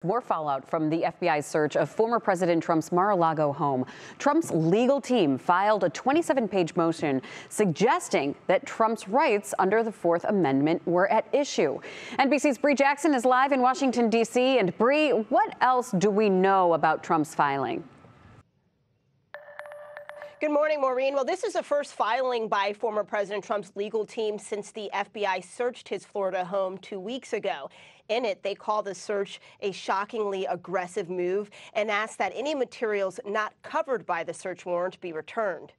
More fallout from the FBI's search of former President Trump's Mar-a-Lago home. Trump's legal team filed a 27-page motion suggesting that Trump's rights under the Fourth Amendment were at issue. NBC's Bree Jackson is live in Washington, D.C. And Bree, what else do we know about Trump's filing? Good morning, Maureen. Well, this is the first filing by former President Trump's legal team since the FBI searched his Florida home 2 weeks ago. In it, they call the search a shockingly aggressive move and ask that any materials not covered by the search warrant be returned.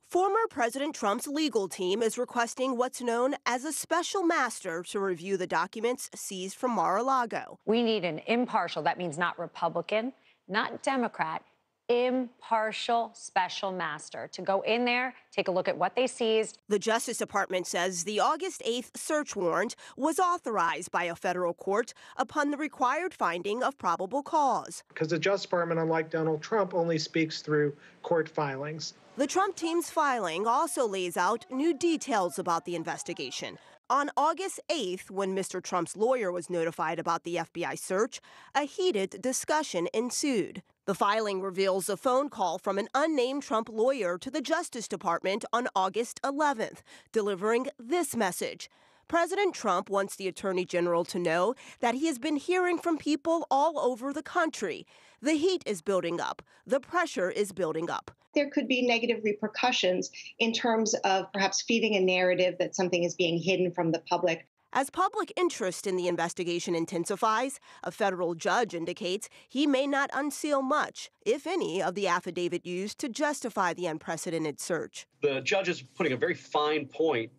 Former President Trump's legal team is requesting what's known as a special master to review the documents seized from Mar-a-Lago. We need an impartial, that means not Republican, not Democrat, impartial special master to go in there, take a look at what they seized. The Justice Department says the August 8th search warrant was authorized by a federal court upon the required finding of probable cause. Because the Justice Department, unlike Donald Trump, only speaks through court filings. The Trump team's filing also lays out new details about the investigation. On August 8th, when Mr. Trump's lawyer was notified about the FBI search, a heated discussion ensued. The filing reveals a phone call from an unnamed Trump lawyer to the Justice Department on August 11th, delivering this message. President Trump wants the Attorney General to know that he has been hearing from people all over the country. The heat is building up. The pressure is building up. There could be negative repercussions in terms of perhaps feeding a narrative that something is being hidden from the public. As public interest in the investigation intensifies, a federal judge indicates he may not unseal much, if any, of the affidavit used to justify the unprecedented search. The judge is putting a very fine point,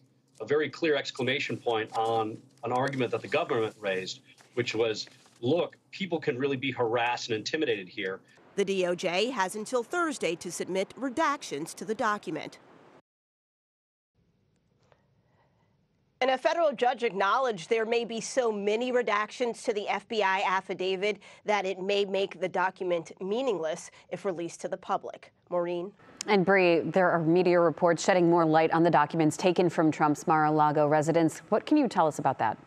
a very clear exclamation point on an argument that the government raised, which was, look, people can really be harassed and intimidated here. The DOJ has until Thursday to submit redactions to the document. And a federal judge acknowledged there may be so many redactions to the FBI affidavit that it may make the document meaningless if released to the public. Maureen? And Bree, there are media reports shedding more light on the documents taken from Trump's Mar-a-Lago residence. What can you tell us about that?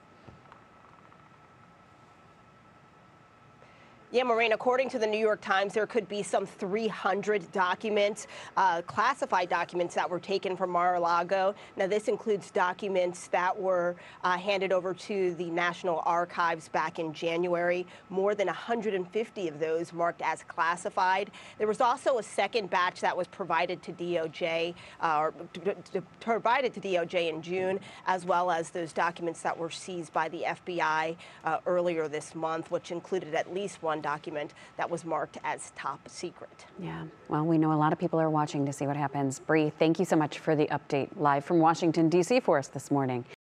Yeah, Maureen, according to the New York Times, there could be some 300 documents, classified documents that were taken from Mar-a-Lago. Now, this includes documents that were handed over to the National Archives back in January. More than 150 of those marked as classified. There was also a second batch that was provided to DOJ, in June, as well as those documents that were seized by the FBI earlier this month, which included at least one document that was marked as top secret. Yeah, well, we know a lot of people are watching to see what happens. Bree, thank you so much for the update live from Washington, D.C. for us this morning.